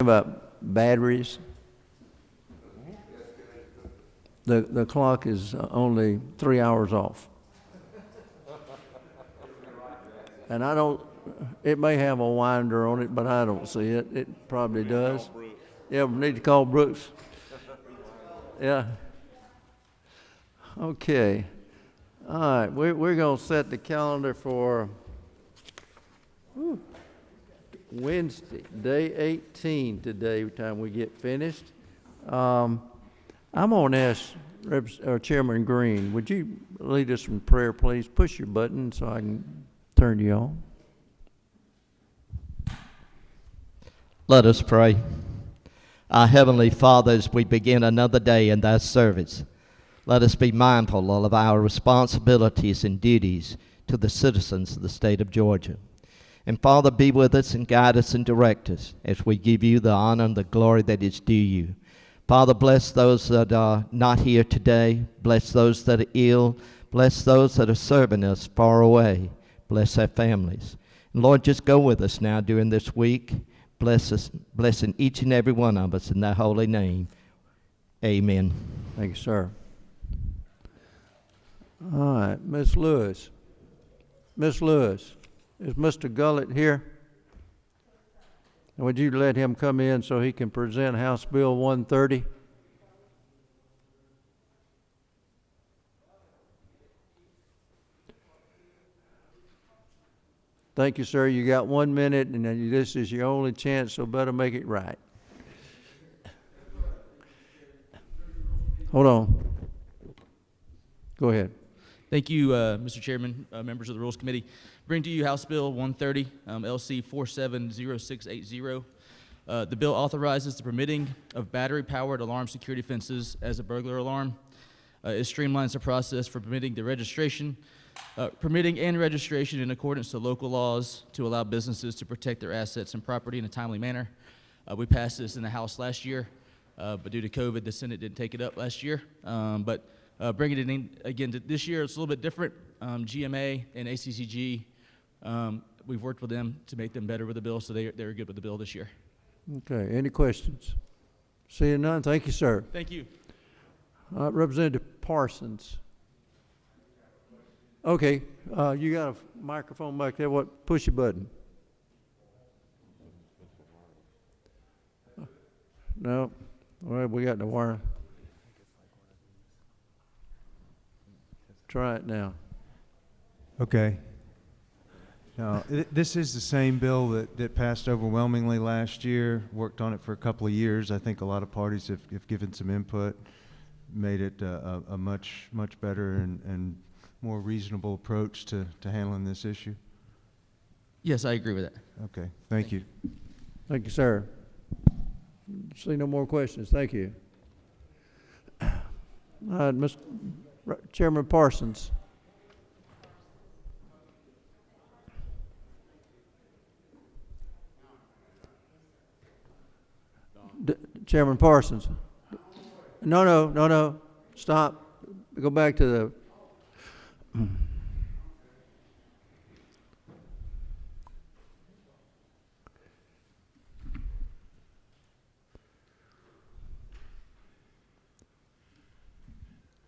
About batteries. The clock is only 3 hours off. And I don't, it may have a winder on it, but I don't see it. It probably does. Yeah, we need to call Brooks. Yeah. Okay. All right, we're going to set the calendar for Wednesday, day 18 today, time we get finished. I'm going to ask Chairman Green, would you lead us in prayer, please? Push your button so I can turn you on. Let us pray. Our Heavenly Father, as we begin another day in thy service, let us be mindful of our responsibilities and duties to the citizens of the state of Georgia. And Father, be with us and guide us and direct us as we give you the honor and the glory that is due you. Father, bless those that are not here today. Bless those that are ill. Bless those that are serving us far away. Bless their families. And Lord, just go with us now during this week. Bless us, blessing each and every one of us in thy holy name. Amen. Thank you, sir. All right, Miss Lewis. Miss Lewis, is Mr. Gullett here? And would you let him come in so he can present House Bill 130? Thank you, sir. You got 1 minute, and this is your only chance, so better make it right. Hold on. Go ahead. Thank you, Mr. Chairman, members of the Rules Committee. Bring to you House Bill 130, LC 470680. The bill authorizes the permitting of battery-powered alarm security fences as a burglar alarm. It streamlines the process for permitting and registration in accordance to local laws to allow businesses to protect their assets and property in a timely manner. We passed this in the House last year, but due to COVID, the Senate didn't take it up last year. Bringing it in again this year, it's a little bit different. GMA and ACCG, we've worked with them to make them better with the bill, so they're good with the bill this year. Okay, any questions? Seeing none, thank you, sir. Thank you. Representative Parsons. Okay, you got a microphone back there. What? Push your button. No. All right, we got the wire. Try it now. Okay. Now, this is the same bill that passed overwhelmingly last year. Worked on it for a couple of years. I think a lot of parties have given some input, made it a much better and more reasonable approach to handling this issue. Yes, I agree with that. Okay, thank you. Thank you, sir. See no more questions. Thank you. All right, Mr. Chairman Parsons. Chairman Parsons. No. Stop. Go back to the.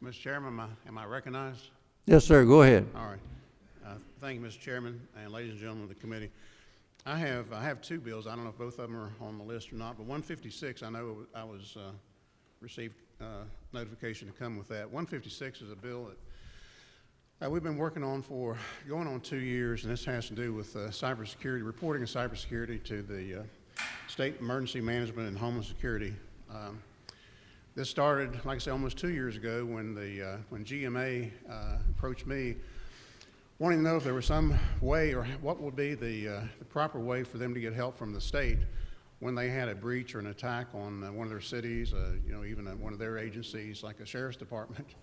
Mr. Chairman, am I recognized? Yes, sir. Go ahead. All right. Thank you, Mr. Chairman, and ladies and gentlemen of the committee. I have two bills. I don't know if both of them are on the list or not, but 156, I know I was received notification to come with that. 156 is a bill that we've been working on for going on 2 years, and this has to do with cybersecurity, reporting of cybersecurity to the State Emergency Management and Homeland Security. This started, like I said, almost 2 years ago when GMA approached me wanting to know if there was some way or what would be the proper way for them to get help from the state when they had a breach or an attack on one of their cities, even one of their agencies like a sheriff's department,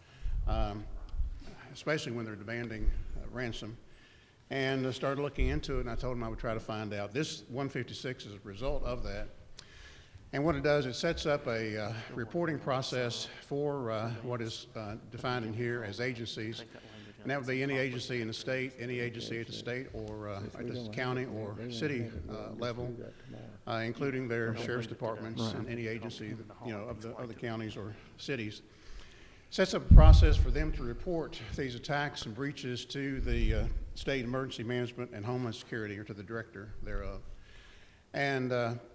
especially when they're demanding ransom. And I started looking into it, and I told them I would try to find out. This 156 is a result of that. And what it does, it sets up a reporting process for what is defined in here as agencies. And that would be any agency in the state, any agency at the state or at the county or city level, including their sheriff's departments and any agency that, of the counties or cities. Sets up a process for them to report these attacks and breaches to the State Emergency Management and Homeland Security, or to the director thereof. And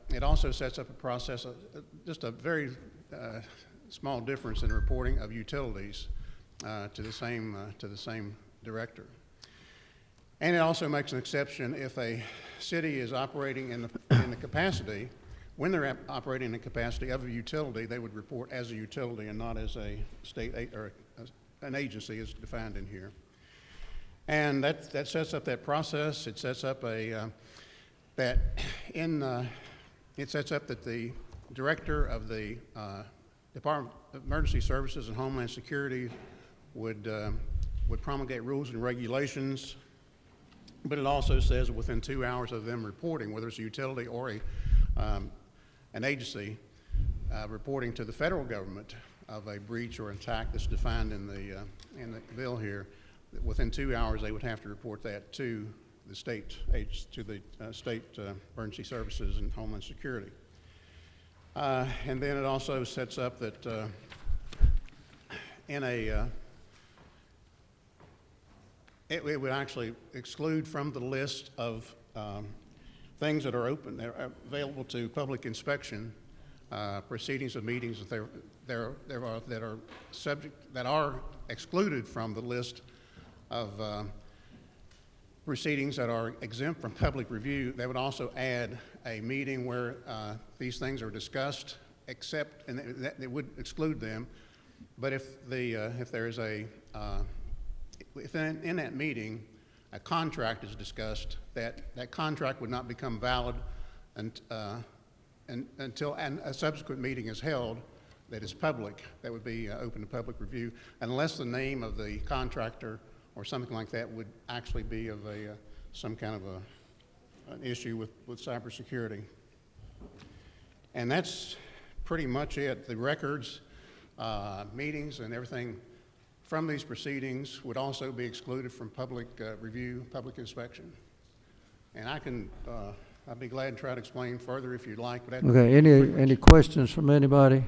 it also sets up a process, just a very small difference in reporting of utilities to the same director. And it also makes an exception if a city is operating in the capacity. When they're operating in the capacity of a utility, they would report as a utility and not as a state or an agency as defined in here. And that sets up that process. It sets up that the director of the Department of Emergency Services and Homeland Security would promulgate rules and regulations. But it also says within 2 hours of them reporting, whether it's a utility or an agency, reporting to the federal government of a breach or attack that's defined in the bill here, within 2 hours they would have to report that to the state emergency services and Homeland Security. And then it also sets up that it would actually exclude from the list of things that are open, that are available to public inspection, proceedings of meetings that are excluded from the list of proceedings that are exempt from public review. They would also add a meeting where these things are discussed, and it would exclude them. But if there is if in that meeting a contract is discussed, that contract would not become valid until a subsequent meeting is held that is public, that would be open to public review, unless the name of the contractor or something like that would actually be of some kind of an issue with cybersecurity. And that's pretty much it. The records, meetings, and everything from these proceedings would also be excluded from public review, public inspection. And I'd be glad to try to explain further if you'd like. But Okay, any questions from anybody?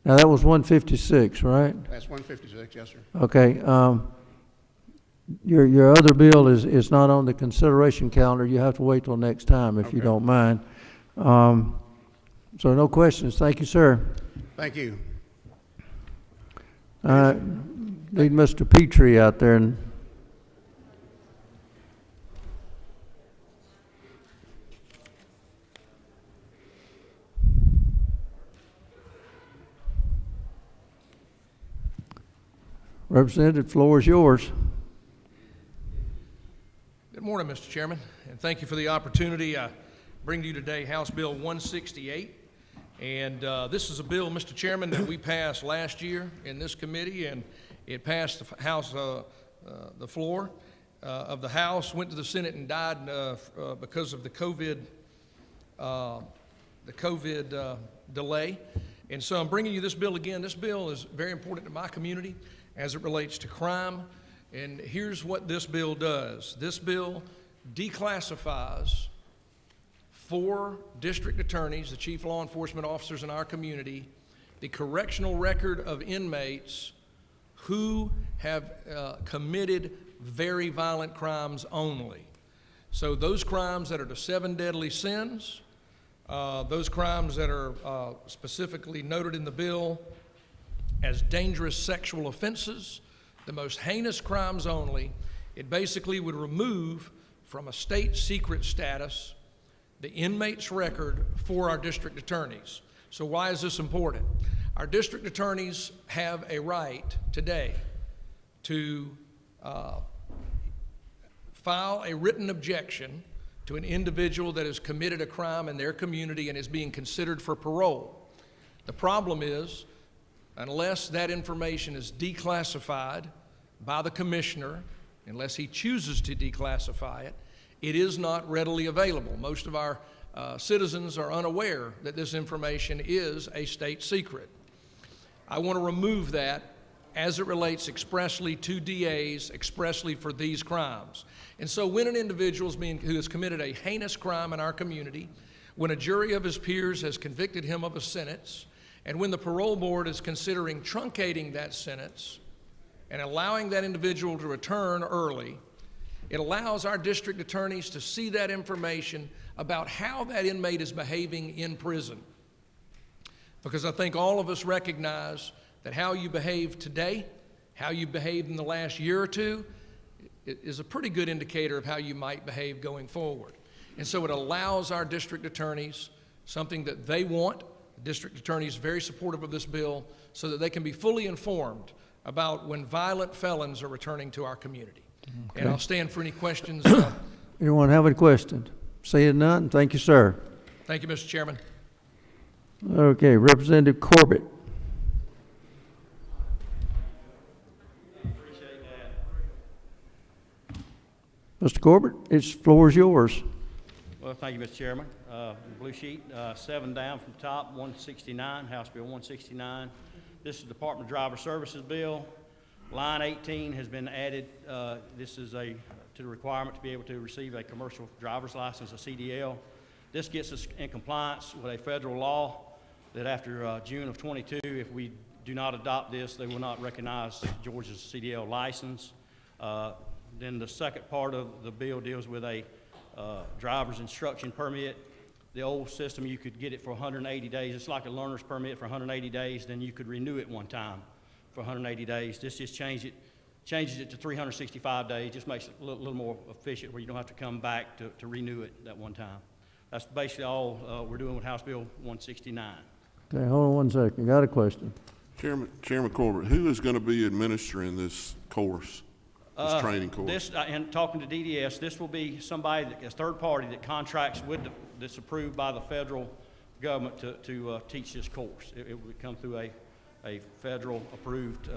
Now, that was 156, right? That's 156, yes, sir. Okay, your other bill is not on the consideration calendar. You have to wait till next time if you don't mind. So no questions. Thank you, sir. Thank you. Need Mr. Petrie out there. And Representative, floor is yours. Good morning, Mr. Chairman, and thank you for the opportunity. I bring to you today House Bill 168. And this is a bill, Mr. Chairman, that we passed last year in this committee, and it passed the House, the floor of the House, went to the Senate and died because of the COVID delay. And so I'm bringing you this bill again. This bill is very important to my community as it relates to crime. And here's what this bill does. This bill declassifies 4 district attorneys, the chief law enforcement officers in our community, the correctional record of inmates who have committed very violent crimes only. So those crimes that are the 7 deadly sins, those crimes that are specifically noted in the bill as dangerous sexual offenses, the most heinous crimes only, it basically would remove from a state secret status the inmate's record for our district attorneys. So why is this important? Our district attorneys have a right today to file a written objection to an individual that has committed a crime in their community and is being considered for parole. The problem is, unless that information is declassified by the commissioner, unless he chooses to declassify it, it is not readily available. Most of our citizens are unaware that this information is a state secret. I want to remove that as it relates expressly to DAs, expressly for these crimes. And so when an individual who has committed a heinous crime in our community, when a jury of his peers has convicted him of a sentence, and when the parole board is considering truncating that sentence and allowing that individual to return early, it allows our district attorneys to see that information about how that inmate is behaving in prison. Because I think all of us recognize that how you behave today, how you behaved in the last year or two, is a pretty good indicator of how you might behave going forward. And so it allows our district attorneys something that they want. The district attorney is very supportive of this bill so that they can be fully informed about when violent felons are returning to our community. Okay. And I'll stand for any questions. Anyone have any questions? Seeing none, thank you, sir. Thank you, Mr. Chairman. Okay, Representative Corbett. Mr. Corbett, its floor is yours. Well, thank you, Mr. Chairman. Blue sheet, 7 down from the top, 169, House Bill 169. This is the Department of Driver Services bill. Line 18 has been added. This is to the requirement to be able to receive a commercial driver's license, a CDL. This gets us in compliance with a federal law that after June of 22, if we do not adopt this, they will not recognize Georgia's CDL license. Then the second part of the bill deals with a driver's instruction permit. The old system, you could get it for 180 days. It's like a learner's permit for 180 days, then you could renew it one time for 180 days. This just changes it to 365 days, just makes it a little more efficient where you don't have to come back to renew it that one time. That's basically all we're doing with House Bill 169. Okay, hold on one second. Got a question. Chairman Corbett, who is going to be administering this course, this training course? And talking to DDS, this will be somebody, a third party that contracts with, that's approved by the federal government to teach this course. It would come through a federal approved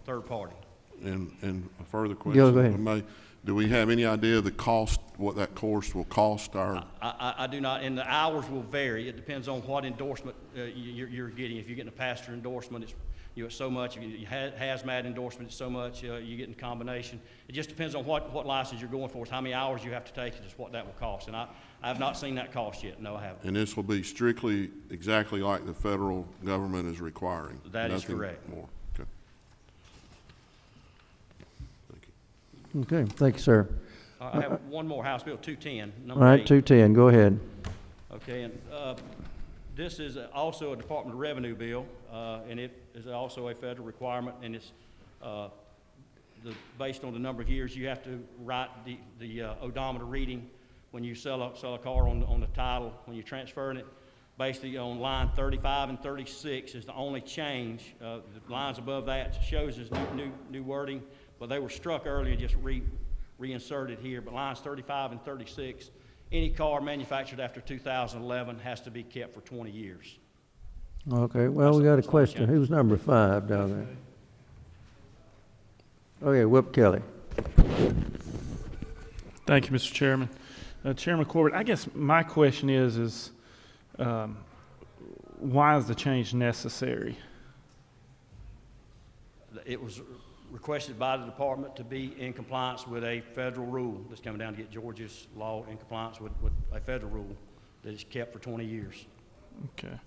third party. And a further question. Go ahead. Do we have any idea of the cost, what that course will cost our? I do not, and the hours will vary. It depends on what endorsement you're getting. If you're getting a pastor endorsement, it's so much. If you hazmat endorsement, it's so much. You get in combination. It just depends on what license you're going for. It's how many hours you have to take, and just what that will cost. And I have not seen that cost yet. No, I haven't. And this will be strictly exactly like the federal government is requiring. That is Nothing correct. more. Okay. Thank you. Okay, thank you, sir. I have one more, House Bill 210, All number right, 8. 210, go ahead. Okay, and this is also a Department of Revenue bill, and it is also a federal requirement, and it's based on the number of years you have to write the odometer reading when you sell a car on the title, when you're transferring it. Basically on line 35 and 36 is the only change. The lines above that shows as new wording, but they were struck earlier and just reinserted here. But lines 35 and 36, any car manufactured after 2011 has to be kept for 20 years. Okay, well, we got a question. Who's number 5 down there? Okay, Whip Kelly. Thank you, Mr. Chairman. Chairman Corbett, I guess my question is why is the change necessary? It was requested by the department to be in compliance with a federal rule that's coming down to get Georgia's law in compliance with a federal rule that is kept for 20 years. Okay.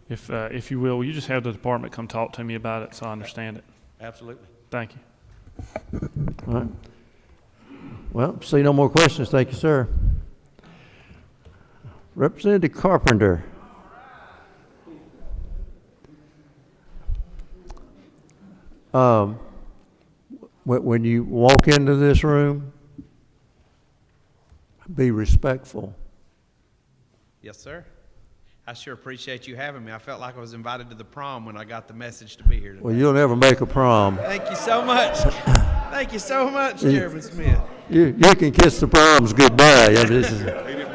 If you will you just have the department come talk to me about it so I understand it? Absolutely. Thank you. All right. Well, see no more questions. Thank you, sir. Representative Carpenter. When you walk into this room, be respectful. Yes, sir. I sure appreciate you having me. I felt like I was invited to the prom when I got the message to be here today. Well, you'll never make a prom. Thank you so much. Thank you so much, Chairman Smith. You can kiss the proms goodbye. I mean, this is,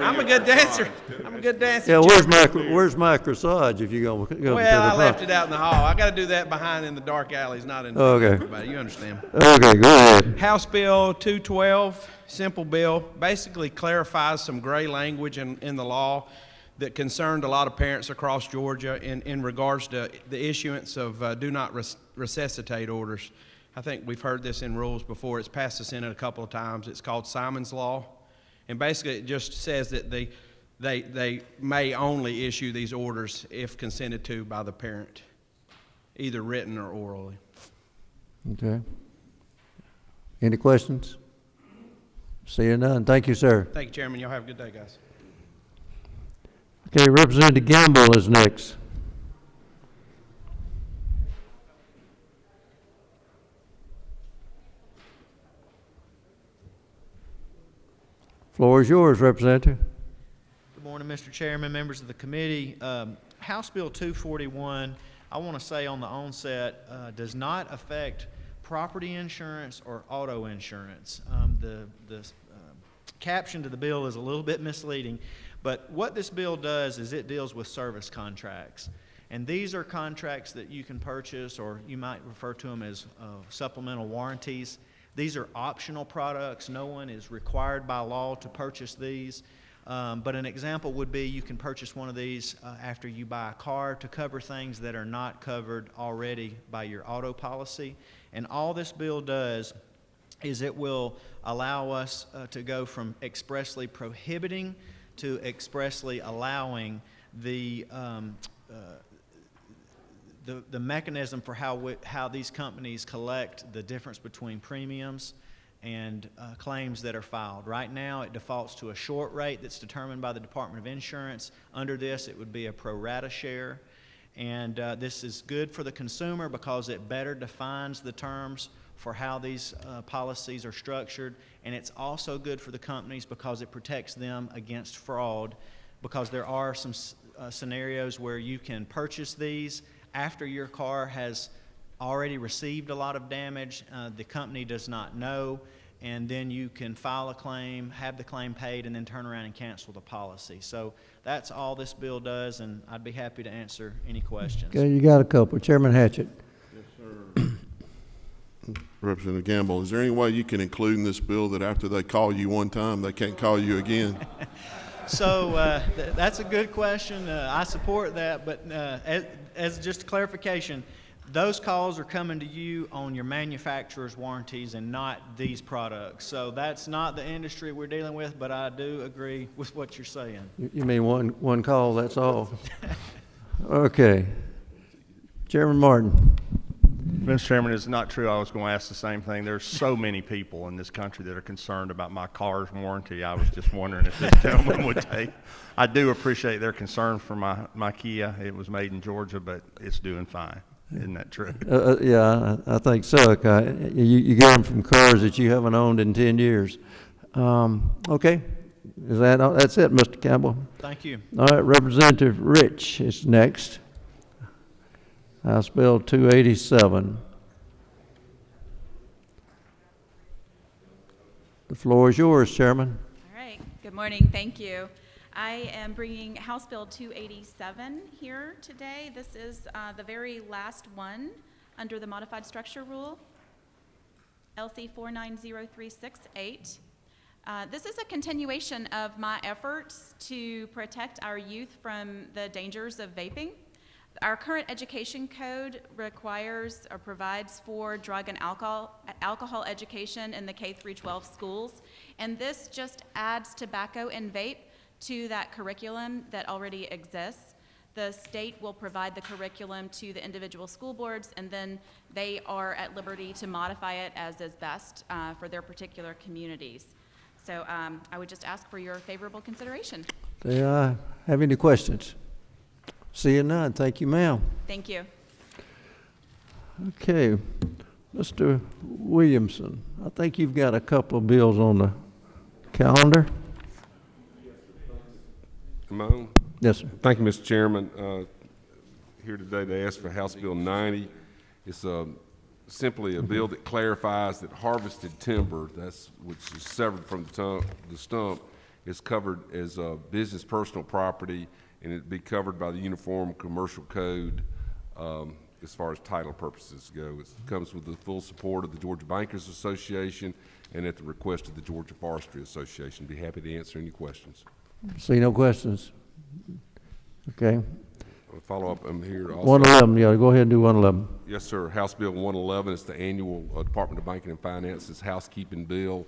I'm a good dancer. I'm a good dancer. yeah, Chairman. where's my corsage if you're going to go to the Well, I prom? left it out in the hall. I got to do that behind in the dark alleys, not in Okay. everybody. You understand? Okay, go ahead. House Bill 212, simple bill, basically clarifies some gray language in the law that concerned a lot of parents across Georgia in regards to the issuance of do not resuscitate orders. I think we've heard this in rules before. It's passed the Senate a couple of times. It's called Simon's Law. And basically it just says that they may only issue these orders if consented to by the parent, either written or orally. Okay. Any questions? Seeing none. Thank you, sir. Thank you, Chairman. Y'all have a good day, guys. Okay, Representative Gamble is next. Floor is yours, Representative. Good morning, Mr. Chairman, members of the committee. House Bill 241, I want to say on the onset, does not affect property insurance or auto insurance. The caption to the bill is a little bit misleading, but what this bill does is it deals with service contracts. And these are contracts that you can purchase, or you might refer to them as supplemental warranties. These are optional products. No one is required by law to purchase these. But an example would be you can purchase one of these after you buy a car to cover things that are not covered already by your auto policy. And all this bill does is it will allow us to go from expressly prohibiting to expressly allowing the mechanism for how these companies collect the difference between premiums and claims that are filed. Right now, it defaults to a short rate that's determined by the Department of Insurance. Under this, it would be a pro rata share. And this is good for the consumer because it better defines the terms for how these policies are structured. And it's also good for the companies because it protects them against fraud, because there are some scenarios where you can purchase these after your car has already received a lot of damage, the company does not know, and then you can file a claim, have the claim paid, and then turn around and cancel the policy. So that's all this bill does, and I'd be happy to answer any questions. Okay, you got a couple. Chairman Hatchett. Yes, sir. Representative Gamble, is there any way you can include in this bill that after they call you one time, they can't call you again? So that's a good question. I support that, but as just a clarification, those calls are coming to you on your manufacturer's warranties and not these products. So that's not the industry we're dealing with, but I do agree with what you're saying. You mean one call, that's all? Okay. Chairman Martin. Mr. Chairman, it's not true. I was going to ask the same thing. There's so many people in this country that are concerned about my car's warranty. I was just wondering if this gentleman would take. I do appreciate their concern for my Kia. It was made in Georgia, but it's doing fine. Isn't that true? Yeah, I think so. You get them from cars that you haven't owned in 10 years. Okay. Is that all? That's it, Mr. Campbell. Thank you. All right, Representative Rich is next. House Bill 287. The floor is yours, Chairman. All right. Good morning. Thank you. I am bringing House Bill 287 here today. This is the very last one under the modified structure rule, LC 490368. This is a continuation of my efforts to protect our youth from the dangers of vaping. Our current education code requires or provides for drug and alcohol education in the K-12 schools, and this just adds tobacco and vape to that curriculum that already exists. The state will provide the curriculum to the individual school boards, and then they are at liberty to modify it as is best for their particular communities. So I would just ask for your favorable consideration. Do I have any questions? Seeing none. Thank you, ma'am. Thank you. Okay. Mr. Williamson, I think you've got a couple of bills on the calendar. Am I on? Yes, sir. Thank you, Mr. Chairman. Here today to ask for House Bill 90. It's simply a bill that clarifies that harvested timber, which is severed from the stump, is covered as business personal property, and it'd be covered by the Uniform Commercial Code as far as title purposes go. It comes with the full support of the Georgia Bankers Association and at the request of the Georgia Forestry Association. Be happy to answer any questions. See no questions. Okay. Follow up, I'm here also. 111, yeah, go ahead and do 111. Yes, sir. House Bill 111 is the annual Department of Banking and Finance's housekeeping bill.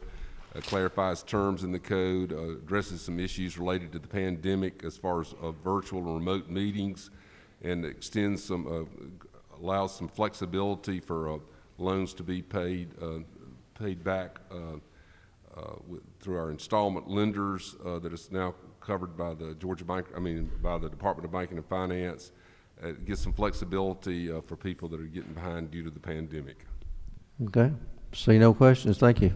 Clarifies terms in the code, addresses some issues related to the pandemic as far as virtual and remote meetings, and extends some, allows some flexibility for loans to be paid back through our installment lenders that is now covered by the by the Department of Banking and Finance. It gives some flexibility for people that are getting behind due to the pandemic. Okay. See no questions. Thank you.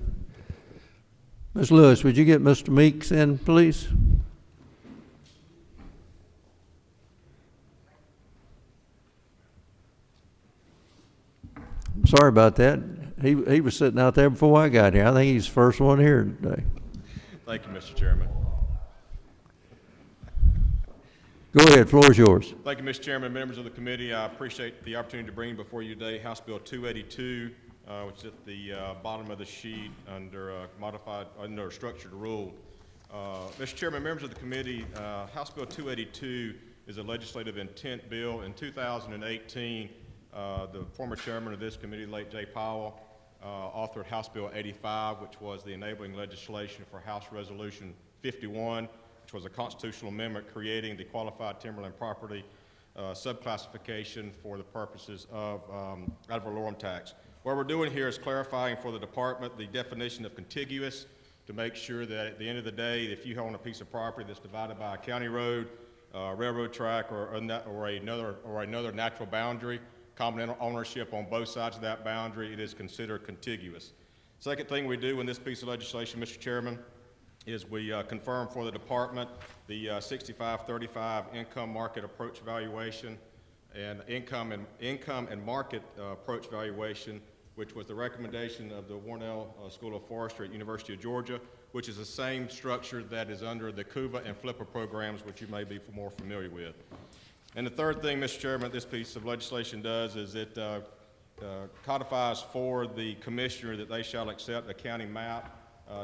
Ms. Lewis, would you get Mr. Meeks in, please? Sorry about that. He was sitting out there before I got here. I think he's the first one here today. Thank you, Mr. Chairman. Go ahead, floor is yours. Thank you, Mr. Chairman, members of the committee. I appreciate the opportunity to bring before you today House Bill 282, which is at the bottom of the sheet under under structured rule. Mr. Chairman, members of the committee, House Bill 282 is a legislative intent bill. In 2018, the former chairman of this committee, late Jay Powell, authored House Bill 85, which was the enabling legislation for House Resolution 51, which was a constitutional amendment creating the qualified timberland property subclassification for the purposes of ad valorem tax. What we're doing here is clarifying for the department the definition of contiguous to make sure that at the end of the day, if you own a piece of property that's divided by a county road, railroad track, or another natural boundary, common ownership on both sides of that boundary, it is considered contiguous. Second thing we do in this piece of legislation, Mr. Chairman, is we confirm for the department the 65-35 income market approach valuation and income and market approach valuation, which was the recommendation of the Warnell School of Forestry at University of Georgia, which is the same structure that is under the CUVA and FLIPA programs, which you may be more familiar with. And the third thing, Mr. Chairman, this piece of legislation does is it codifies for the commissioner that they shall accept a county map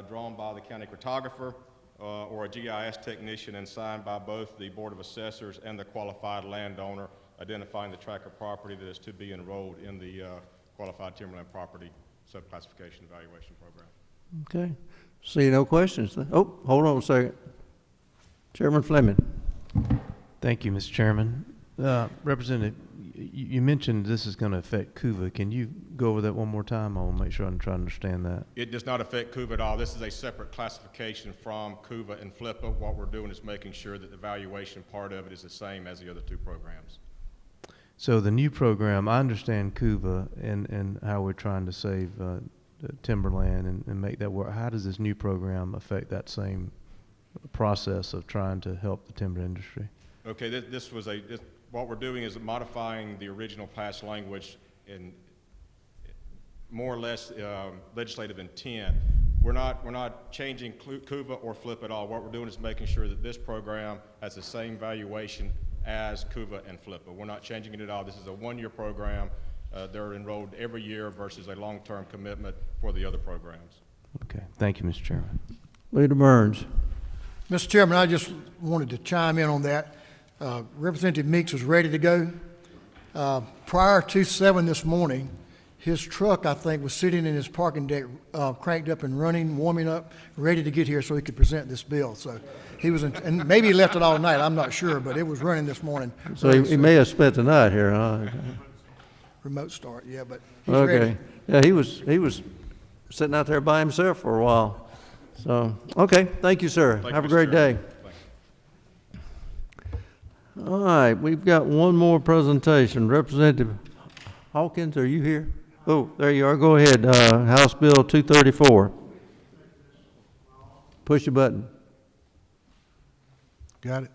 drawn by the county cartographer or a GIS technician and signed by both the Board of Assessors and the qualified landowner, identifying the tract of property that is to be enrolled in the qualified timberland property subclassification evaluation program. Okay. See no questions. Oh, hold on a second. Chairman Fleming. Thank you, Mr. Chairman. Representative, you mentioned this is going to affect CUVA. Can you go over that one more time? I want to make sure I'm trying to understand that. It does not affect CUVA at all. This is a separate classification from CUVA and FLIPA. What we're doing is making sure that the valuation part of it is the same as the other two programs. So the new program, I understand CUVA and how we're trying to save the timberland and make that work. How does this new program affect that same process of trying to help the timber industry? Okay, what we're doing is modifying the original passed language in more or less legislative intent. We're not changing CUVA or FLIP at all. What we're doing is making sure that this program has the same valuation as CUVA and FLIPA. We're not changing it at all. This is a one-year program. They're enrolled every year versus a long-term commitment for the other programs. Okay, thank you, Mr. Chairman. Leader Burns. Mr. Chairman, I just wanted to chime in on that. Representative Meeks was ready to go. Prior to 7 this morning, his truck, I think, was sitting in his parking deck, cranked up and running, warming up, ready to get here so he could present this bill. So he was, and maybe he left it all night, I'm not sure, but it was running this morning. So he may have spent the night here, huh? Remote start, yeah, but he's Okay. ready. Yeah, he was sitting out there by himself for a while. So, okay, thank you, sir. Thank Have you, a great Mr. day. Chairman. All right, we've got one more presentation. Representative Hawkins, are you here? Oh, there you are. Go ahead. House Bill 234. Push your button. Got it?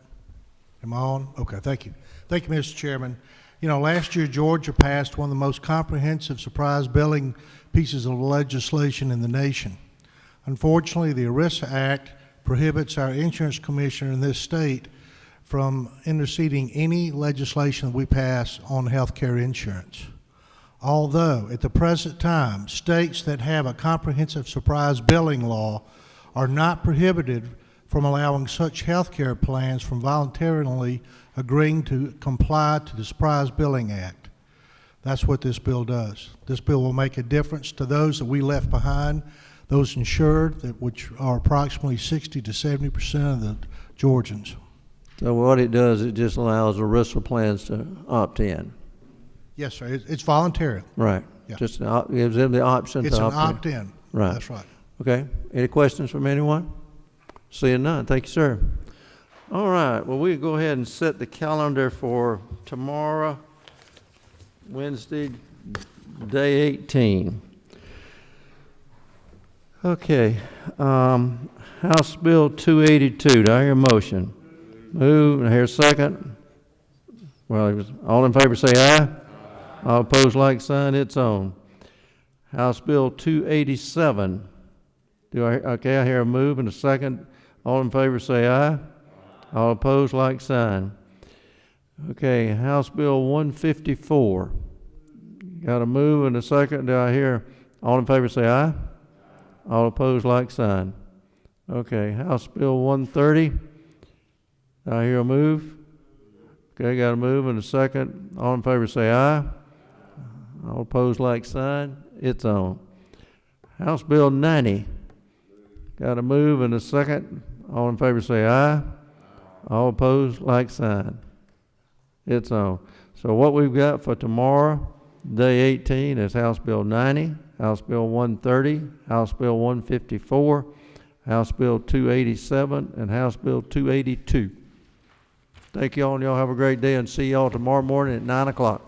Am I on? Okay, thank you. Thank you, Mr. Chairman. You know, last year Georgia passed one of the most comprehensive surprise billing pieces of legislation in the nation. Unfortunately, the ERISA Act prohibits our insurance commissioner in this state from interceding any legislation that we pass on health care insurance. Although, at the present time, states that have a comprehensive surprise billing law are not prohibited from allowing such health care plans from voluntarily agreeing to comply to the Surprise Billing Act. That's what this bill does. This bill will make a difference to those that we left behind, those insured, which are approximately 60 to 70% of the Georgians. So what it does, it just allows ERISA plans to opt in. Yes, sir. It's voluntary. Right. Yeah. Just gives them the option It's to an opt in. opt-in. Right. That's right. Okay. Any questions from anyone? Seeing none. Thank you, sir. All right. Well, we'll go ahead and set the calendar for tomorrow, Wednesday, day 18. Okay. House Bill 282. Do I hear a motion? Move. And I hear a second. Well, all in favor say aye. All opposed, like sign. It's on. House Bill 287. Okay, I hear a move and a second. All in favor say aye. All opposed, like sign. Okay, House Bill 154. Got a move and a second. Do I hear all in favor say aye? All opposed, like sign. Okay, House Bill 130. Do I hear a move? Okay, got a move and a second. All in favor say aye. All opposed, like sign. It's on. House Bill 90. Got a move and a second. All in favor say aye. All opposed, like sign. It's on. So what we've got for tomorrow, day 18, is House Bill 90, House Bill 130, House Bill 154, House Bill 287, and House Bill 282. Thank you all, and y'all have a great day, and see y'all tomorrow morning at 9 o'clock.